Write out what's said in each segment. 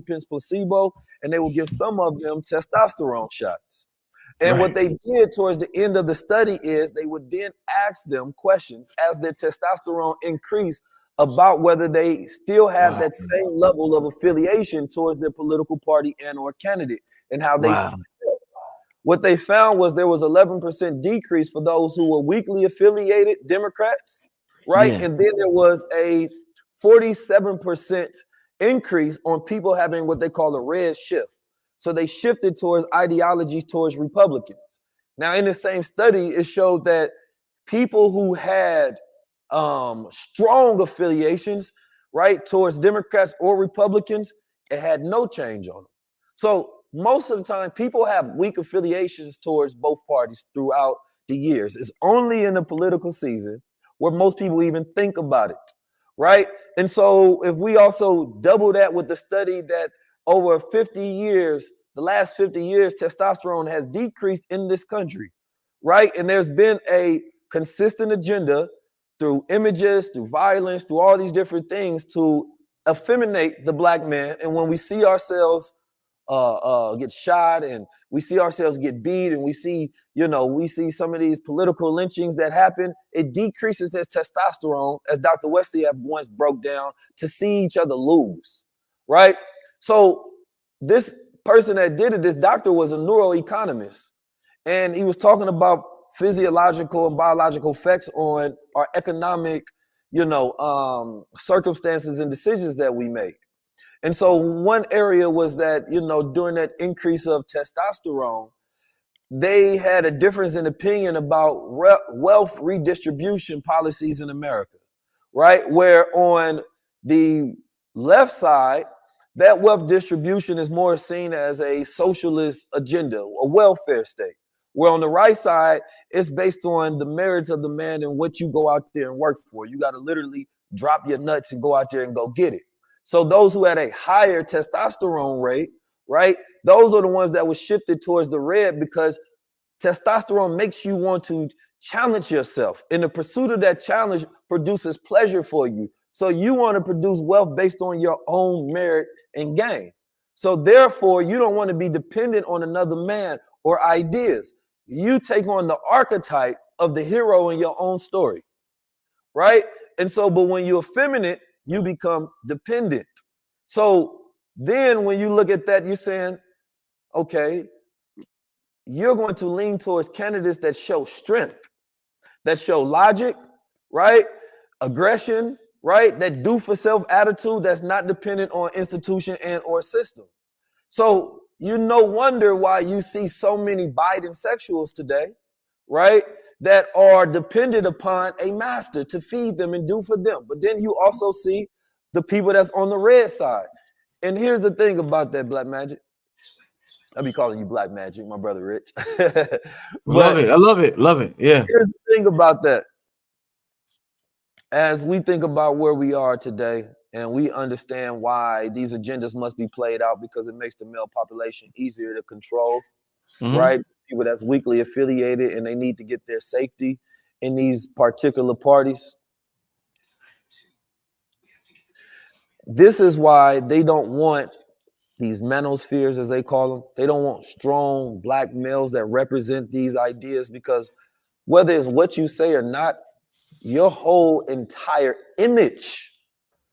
participants placebo, and they will give some of them testosterone shots. And what they did towards the end of the study is they would then ask them questions as their testosterone increased about whether they still have that same level of affiliation towards their political party and or candidate, and how they feel. What they found was there was 11% decrease for those who were weakly affiliated Democrats, right? And then there was a 47% increase on people having what they call a red shift. So they shifted towards ideology towards Republicans. Now, in the same study, it showed that people who had strong affiliations, right, towards Democrats or Republicans, it had no change on them. So most of the time, people have weak affiliations towards both parties throughout the years. It's only in the political season where most people even think about it, right? And so if we also double that with the study that over 50 years, the last 50 years, testosterone has decreased in this country, right? And there's been a consistent agenda through images, through violence, through all these different things to effeminate the black man. And when we see ourselves get shot and we see ourselves get beat and we see, we see some of these political lynchings that happen, it decreases their testosterone, as Dr. Wesley have once broke down, to see each other lose, right? So this person that did it, this doctor, was a neuroeconomist, and he was talking about physiological and biological effects on our economic, circumstances and decisions that we make. And so one area was that, during that increase of testosterone, they had a difference in opinion about wealth redistribution policies in America, right? Where on the left side, that wealth distribution is more seen as a socialist agenda, a welfare state. Where on the right side, it's based on the merits of the man and what you go out there and work for. You got to literally drop your nuts and go out there and go get it. So those who had a higher testosterone rate, right, those are the ones that were shifted towards the red, because testosterone makes you want to challenge yourself. And the pursuit of that challenge produces pleasure for you. So you want to produce wealth based on your own merit and gain. So therefore, you don't want to be dependent on another man or ideas. You take on the archetype of the hero in your own story, right? And so, but when you're effeminate, you become dependent. So then when you look at that, you're saying, okay, you're going to lean towards candidates that show strength, that show logic, right? Aggression, right? That do for self attitude that's not dependent on institution and or system. So you no wonder why you see so many Biden sexuals today, right? That are dependent upon a master to feed them and do for them. But then you also see the people that's on the red side. And here's the thing about that, Black Magic. I'll be calling you Black Magic, my brother Rich. Love it. I love it. Love it. Yeah. Here's the thing about that. As we think about where we are today, and we understand why these agendas must be played out, because it makes the male population easier to control, right? People that's weakly affiliated and they need to get their safety in these particular parties. This is why they don't want these manospheres, as they call them. They don't want strong black males that represent these ideas, because whether it's what you say or not, your whole entire image,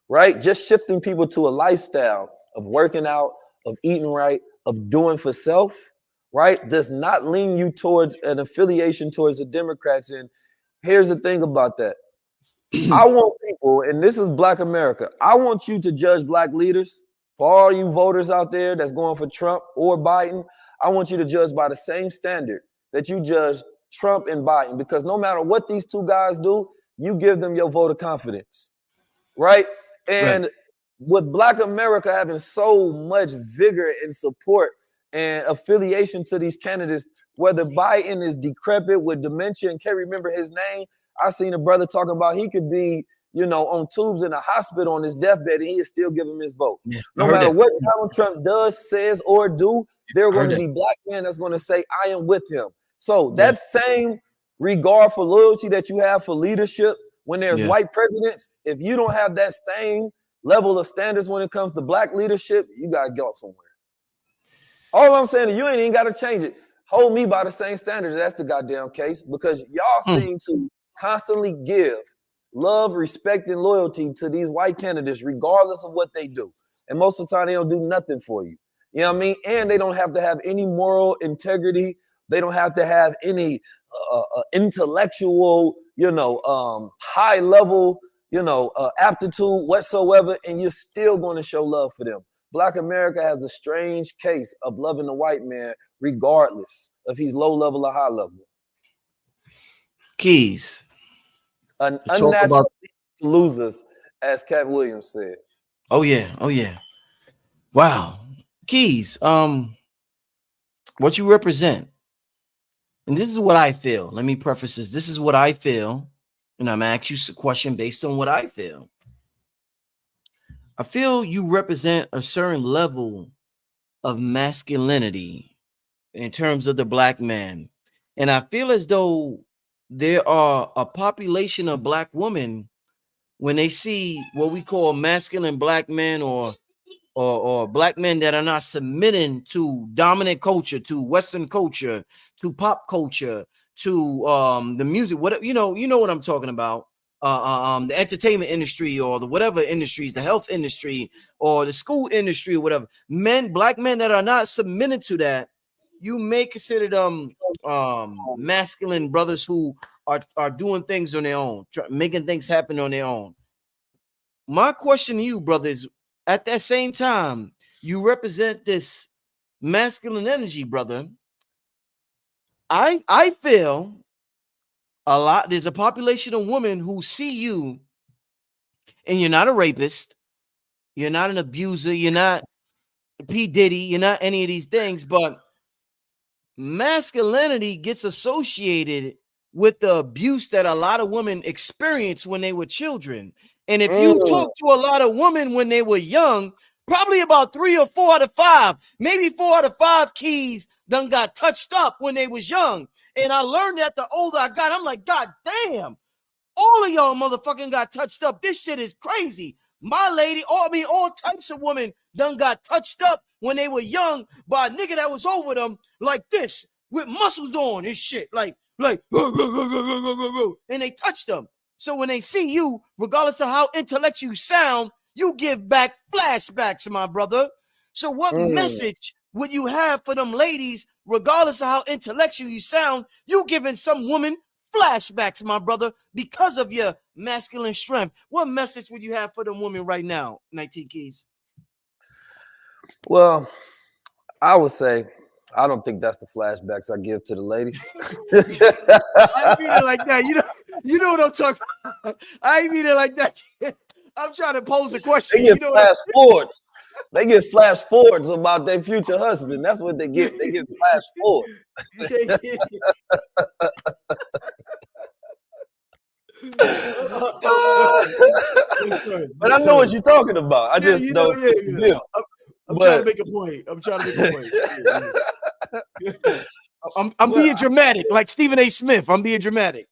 right? Just shifting people to a lifestyle of working out, of eating right, of doing for self, right, does not lean you towards an affiliation towards the Democrats. And here's the thing about that. I want people, and this is Black America, I want you to judge Black leaders. For all you voters out there that's going for Trump or Biden, I want you to judge by the same standard that you judge Trump and Biden, because no matter what these two guys do, you give them your vote of confidence, right? And with Black America having so much vigor and support and affiliation to these candidates, whether Biden is decrepit with dementia and can't remember his name, I seen a brother talking about he could be, on tubes in a hospital on his deathbed and he is still give him his vote. Yeah, no matter what Donald Trump does, says, or do, there are going to be Black men that's going to say, I am with him. So that same regard for loyalty that you have for leadership when there's white presidents, if you don't have that same level of standards when it comes to black leadership, you got to go somewhere. All I'm saying is you ain't even got to change it. Hold me by the same standards. That's the goddamn case, because y'all seem to constantly give love, respect, and loyalty to these white candidates, regardless of what they do. And most of the time, they don't do nothing for you. You know what I mean? And they don't have to have any moral integrity. They don't have to have any intellectual, high level, aptitude whatsoever. And you're still going to show love for them. Black America has a strange case of loving the white man, regardless if he's low level or high level. Keys. An unnatural losers, as Cat Williams said. Oh yeah. Oh yeah. Wow. Keys. What you represent. And this is what I feel. Let me preface this. This is what I feel. And I'm going to ask you a question based on what I feel. I feel you represent a certain level of masculinity in terms of the black man. And I feel as though there are a population of black women, when they see what we call masculine black men or black men that are not submitting to dominant culture, to Western culture, to pop culture, to the music, whatever, you know what I'm talking about. The entertainment industry or the whatever industries, the health industry or the school industry or whatever. Black men that are not submitted to that, you may consider them masculine brothers who are doing things on their own, making things happen on their own. My question to you, brothers, at that same time, you represent this masculine energy, brother. I feel a lot. There's a population of women who see you, and you're not a rapist, you're not an abuser, you're not P. Diddy, you're not any of these things, but masculinity gets associated with the abuse that a lot of women experienced when they were children. And if you talk to a lot of women when they were young, probably about 3 or 4 out of 5, maybe 4 out of 5 keys done got touched up when they was young. And I learned that the older I got, I'm like, God damn, all of y'all motherfucking got touched up. This shit is crazy. My lady, all types of women done got touched up when they were young by a nigga that was over them like this, with muscles on and shit, like, and they touched them. So when they see you, regardless of how intellectual you sound, you give back flashbacks, my brother. So what message would you have for them ladies, regardless of how intellectual you sound? You giving some woman flashbacks, my brother, because of your masculine strength. What message would you have for them women right now, 19 Keys? Well, I would say, I don't think that's the flashbacks I give to the ladies. I ain't mean it like that. You know what I'm talking about. I ain't mean it like that. I'm trying to pose a question. They get flash forwards. They get flash forwards about their future husband. That's what they get. They get flash forwards. But I know what you're talking about. I just don't. I'm trying to make a point. I'm being dramatic, like Stephen A. Smith. I'm being dramatic.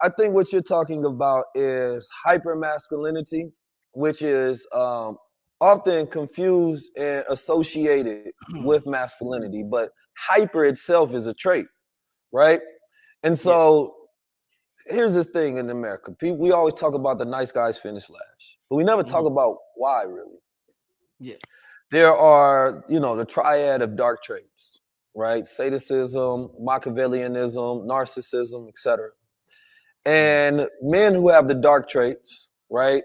I think what you're talking about is hypermasculinity, which is often confused and associated with masculinity, but hyper itself is a trait, right? And so here's this thing in America. We always talk about the nice guys finish last, but we never talk about why, really. Yeah. There are, the triad of dark traits, right? Sadism, Machiavellianism, narcissism, etc. And men who have the dark traits, right?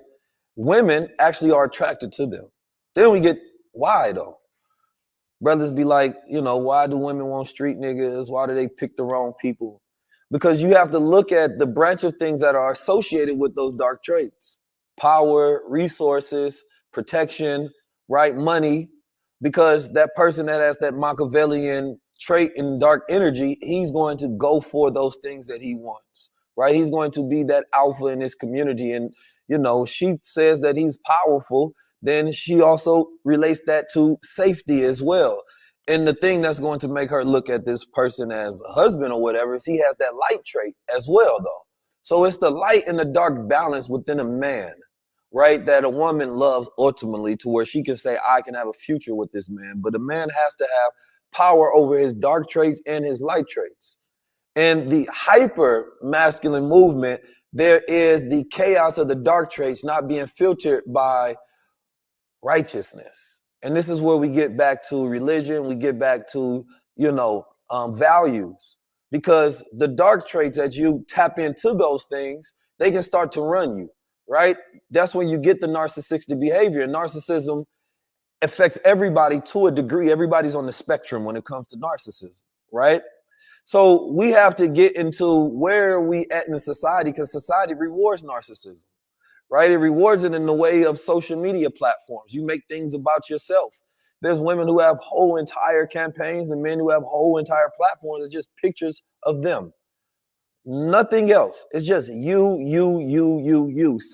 Women actually are attracted to them. Then we get why though. Brothers be like, why do women want street niggas? Why do they pick the wrong people? Because you have to look at the branch of things that are associated with those dark traits. Power, resources, protection, right? Money. Because that person that has that Machiavellian trait in dark energy, he's going to go for those things that he wants, right? He's going to be that alpha in his community. And, she says that he's powerful. Then she also relates that to safety as well. And the thing that's going to make her look at this person as a husband or whatever is he has that light trait as well, though. So it's the light and the dark balance within a man, right? That a woman loves ultimately, to where she can say, I can have a future with this man. But a man has to have power over his dark traits and his light traits. In the hyper masculine movement, there is the chaos of the dark traits not being filtered by righteousness. And this is where we get back to religion, we get back to, values. Because the dark traits, as you tap into those things, they can start to run you, right? That's when you get the narcissistic behavior. Narcissism affects everybody to a degree. Everybody's on the spectrum when it comes to narcissism, right? So we have to get into where are we at in society, because society rewards narcissism, right? It rewards it in the way of social media platforms. You make things about yourself. There's women who have whole entire campaigns and men who have whole entire platforms. It's just pictures of them. Nothing else. It's just you.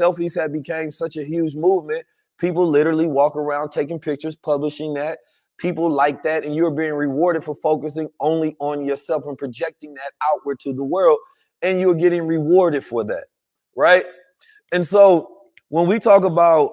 Selfies have become such a huge movement. People literally walk around taking pictures, publishing that. People like that, and you're being rewarded for focusing only on yourself and projecting that outward to the world, and you're getting rewarded for that, right? And so when we talk about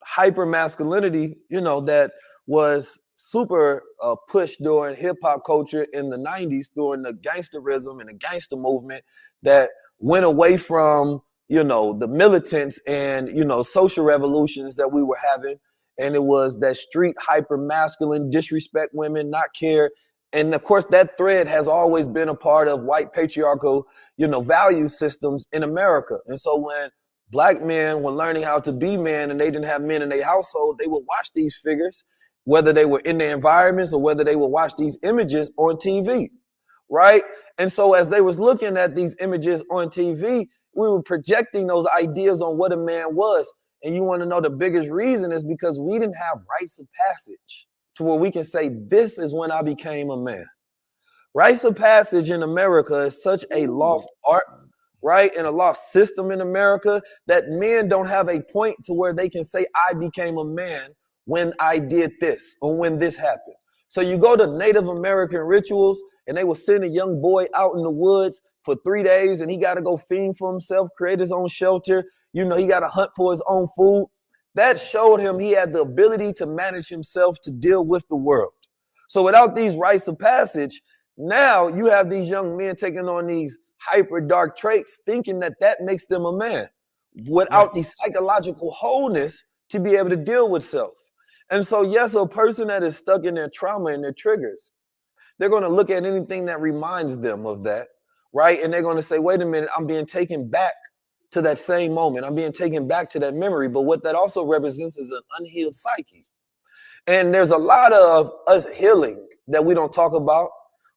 hyper masculinity, that was super pushed during hip hop culture in the 90s, during the gangsterism and the gangster movement that went away from, the militants and, social revolutions that we were having. And it was that street hyper masculine, disrespect women, not care. And of course, that thread has always been a part of white patriarchal, value systems in America. And so when Black men were learning how to be men and they didn't have men in their household, they would watch these figures, whether they were in their environments or whether they would watch these images on TV, right? And so as they was looking at these images on TV, we were projecting those ideas on what a man was. And you want to know the biggest reason is because we didn't have rites of passage to where we can say, this is when I became a man. Rites of passage in America is such a lost art, right? And a lost system in America that men don't have a point to where they can say, I became a man when I did this or when this happened. So you go to Native American rituals and they will send a young boy out in the woods for 3 days and he got to go fend for himself, create his own shelter. He got to hunt for his own food. That showed him he had the ability to manage himself to deal with the world. So without these rites of passage, now you have these young men taking on these hyper dark traits, thinking that that makes them a man without the psychological wholeness to be able to deal with self. And so, yes, a person that is stuck in their trauma and their triggers, they're going to look at anything that reminds them of that, right? And they're going to say, wait a minute, I'm being taken back to that same moment. I'm being taken back to that memory. But what that also represents is an unhealed psyche. And there's a lot of us healing that we don't talk about,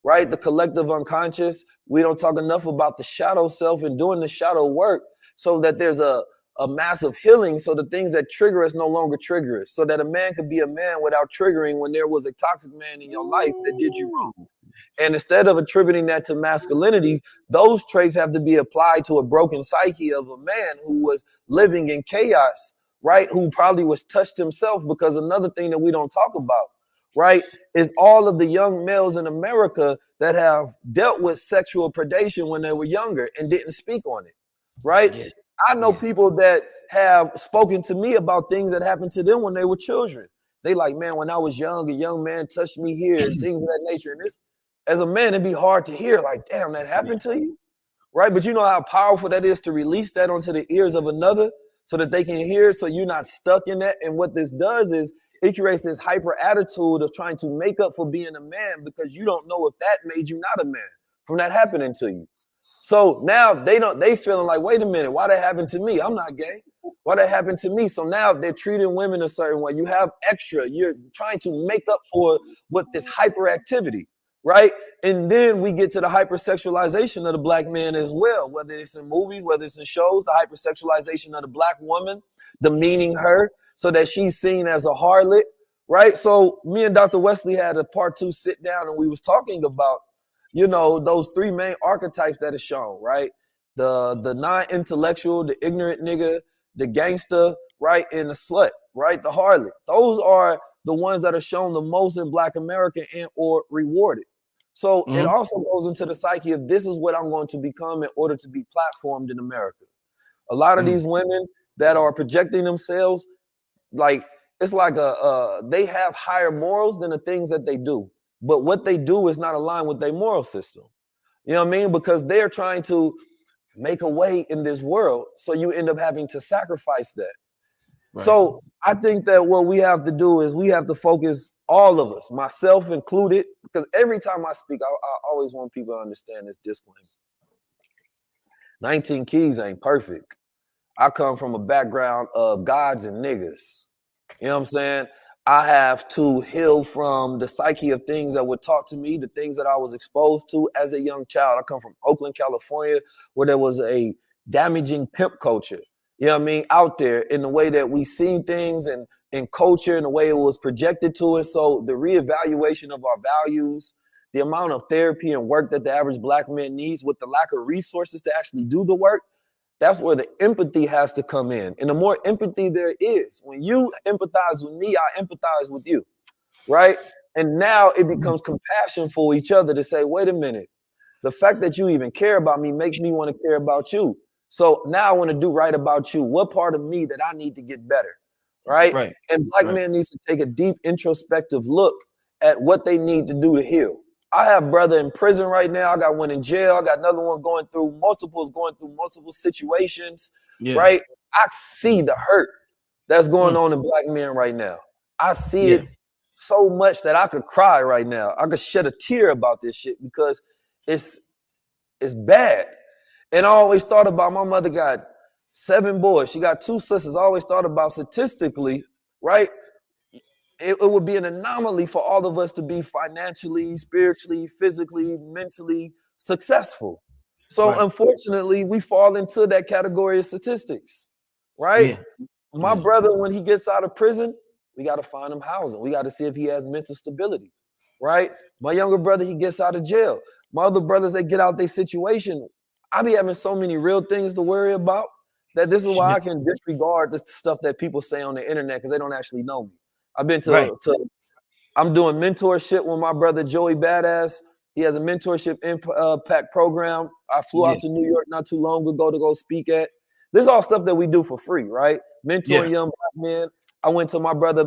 right? The collective unconscious. We don't talk enough about the shadow self and doing the shadow work so that there's a massive healing, so the things that trigger us no longer trigger us, so that a man could be a man without triggering when there was a toxic man in your life that did you wrong. And instead of attributing that to masculinity, those traits have to be applied to a broken psyche of a man who was living in chaos, right? Who probably was touched himself, because another thing that we don't talk about, right, is all of the young males in America that have dealt with sexual predation when they were younger and didn't speak on it, right? Yeah. I know people that have spoken to me about things that happened to them when they were children. They like, man, when I was young, a young man touched me here, things of that nature. And this, as a man, it'd be hard to hear, like, damn, that happened to you, right? But you know how powerful that is to release that onto the ears of another so that they can hear it, so you're not stuck in that. And what this does is it creates this hyper attitude of trying to make up for being a man, because you don't know if that made you not a man from that happening to you. So now they feeling like, wait a minute, why that happened to me? I'm not gay. Why that happened to me? So now they're treating women a certain way. You have extra. You're trying to make up for what this hyperactivity, right? And then we get to the hypersexualization of the Black man as well, whether it's in movies, whether it's in shows, the hypersexualization of the Black woman, demeaning her so that she's seen as a harlot, right? So me and Dr. Wesley had a part 2 sit down, and we was talking about, those 3 main archetypes that are shown, right? The non-intellectual, the ignorant nigga, the gangster, right? And the slut, right? The harlot. Those are the ones that are shown the most in Black America and or rewarded. So it also goes into the psyche of, this is what I'm going to become in order to be platformed in America. A lot of these women, that are projecting themselves, like it's like they have higher morals than the things that they do, but what they do is not aligned with their moral system. You know what I mean? Because they're trying to make a way in this world, so you end up having to sacrifice that. Right. So I think that what we have to do is we have to focus, all of us, myself included, because every time I speak, I always want people to understand this disclaimer. 19 Keys ain't perfect. I come from a background of gods and niggas. You know what I'm saying? I have to heal from the psyche of things that were taught to me, the things that I was exposed to as a young child. I come from Oakland, California, where there was a damaging pimp culture, you know what I mean, out there in the way that we seen things and in culture and the way it was projected to us. So the reevaluation of our values, the amount of therapy and work that the average Black man needs with the lack of resources to actually do the work, that's where the empathy has to come in. And the more empathy there is, when you empathize with me, I empathize with you, right? And now it becomes compassion for each other to say, wait a minute, the fact that you even care about me makes me want to care about you. So now I want to do right about you. What part of me that I need to get better, right? And Black men needs to take a deep introspective look at what they need to do to heal. I have brother in prison right now. I got one in jail. I got another one going through multiple situations, right? I see the hurt that's going on in Black men right now. I see it so much that I could cry right now. I could shed a tear about this shit because it's bad. And I always thought about, my mother got 7 boys. She got 2 sisters. I always thought about statistically, right? It would be an anomaly for all of us to be financially, spiritually, physically, mentally successful. So unfortunately, we fall into that category of statistics, right? My brother, when he gets out of prison, we got to find him housing. We got to see if he has mental stability, right? My younger brother, he gets out of jail. My other brothers, they get out their situation. I be having so many real things to worry about that this is why I can disregard the stuff that people say on the internet because they don't actually know me. I've been I'm doing mentorship with my brother, Joey Badass. He has a mentorship impact program. I flew out to New York not too long ago to go speak at. This is all stuff that we do for free, right? Mentoring young Black men. I went to my brother,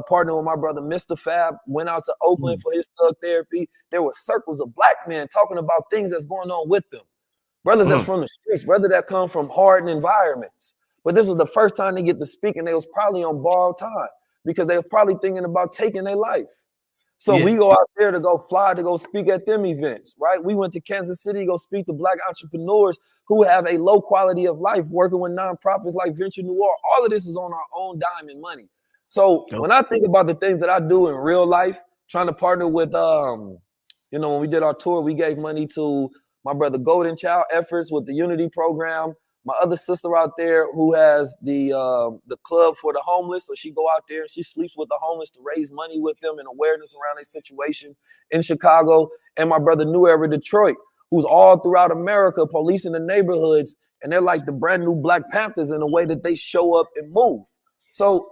partner with my brother, Mr. Fab, went out to Oakland for his thug therapy. There were circles of Black men talking about things that's going on with them. Brothers that's from the streets, brothers that come from hardened environments. But this was the first time they get to speak, and they was probably on borrowed time because they were probably thinking about taking their life. So we go out there to go fly, to go speak at them events, right? We went to Kansas City to go speak to Black entrepreneurs who have a low quality of life, working with nonprofits like Venture New York. All of this is on our own dime and money. So when I think about the things that I do in real life, trying to partner with, you know, when we did our tour, we gave money to my brother Golden Child Efforts with the Unity program. My other sister out there who has the club for the homeless. So she go out there and she sleeps with the homeless to raise money with them and awareness around their situation in Chicago. And my brother New Era Detroit, who's all throughout America policing the neighborhoods. And they're like the brand new Black Panthers in the way that they show up and move. So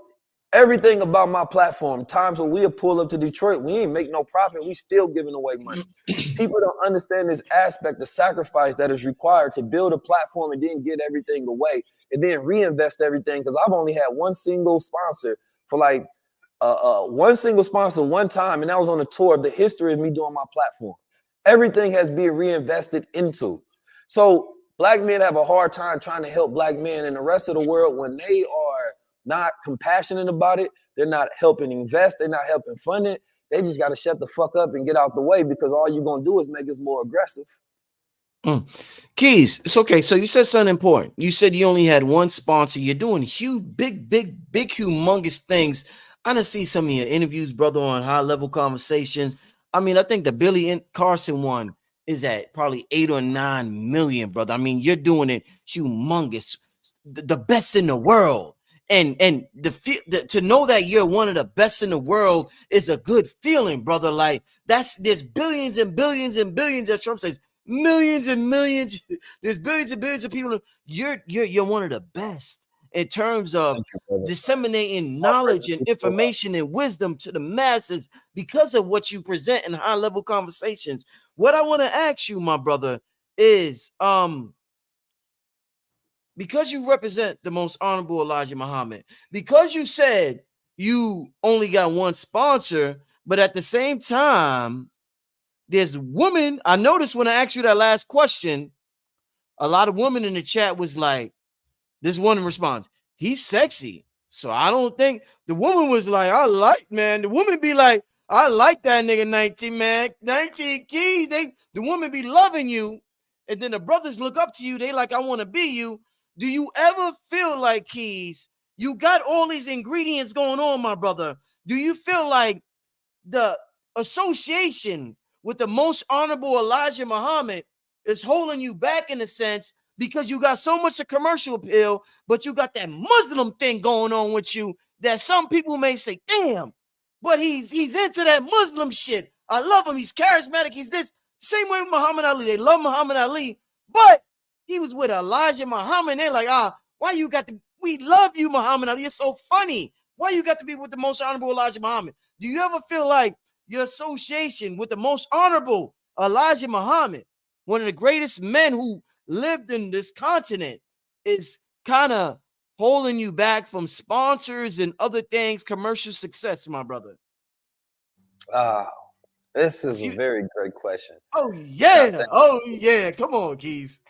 everything about my platform, times when we'll pull up to Detroit, we ain't make no profit. We still giving away money. People don't understand this aspect, the sacrifice that is required to build a platform and then get everything away and then reinvest everything. Because I've only had one single sponsor for like one time, and that was on a tour of the history of me doing my platform. Everything has been reinvested into. So Black men have a hard time trying to help Black men in the rest of the world when they are not compassionate about it. They're not helping invest. They're not helping fund it. They just got to shut the fuck up and get out the way because all you're going to do is make us more aggressive. Keys, it's okay. So you said something important. You said you only had one sponsor. You're doing huge, big, humongous things. I done see some of your interviews, brother, on High Level Conversations. I mean, I think the Billy Carson one is at probably 8 or 9 million, brother. I mean, you're doing it humongous, the best in the world. And to know that you're one of the best in the world is a good feeling, brother. Like there's billions and billions and billions, as Trump says, millions and millions. There's billions and billions of people. You're one of the best in terms of disseminating knowledge and information and wisdom to the masses because of what you present in High Level Conversations. What I want to ask you, my brother, is because you represent the most honorable Elijah Muhammad, because you said you only got one sponsor, but at the same time, there's women. I noticed when I asked you that last question, a lot of women in the chat was like, this one response, he's sexy. So I don't think the woman was like, I like, man. The woman be like, I like that nigga 19, man. 19 keys. The woman be loving you. And then the brothers look up to you. They like, I want to be you. Do you ever feel like, Keys, you got all these ingredients going on, my brother? Do you feel like the association with the most honorable Elijah Muhammad is holding you back in a sense because you got so much of commercial appeal, but you got that Muslim thing going on with you that some people may say, damn, but he's into that Muslim shit. I love him. He's charismatic. He's this. Same way with Muhammad Ali. They love Muhammad Ali, but he was with Elijah Muhammad. They're like, why you got to, we love you, Muhammad Ali. It's so funny. Why you got to be with the most honorable Elijah Muhammad? Do you ever feel like your association with the most honorable Elijah Muhammad, one of the greatest men who lived in this continent, is kind of holding you back from sponsors and other things, commercial success, my brother? This is a very great question. Oh, yeah. Oh, yeah. Come on, Keys.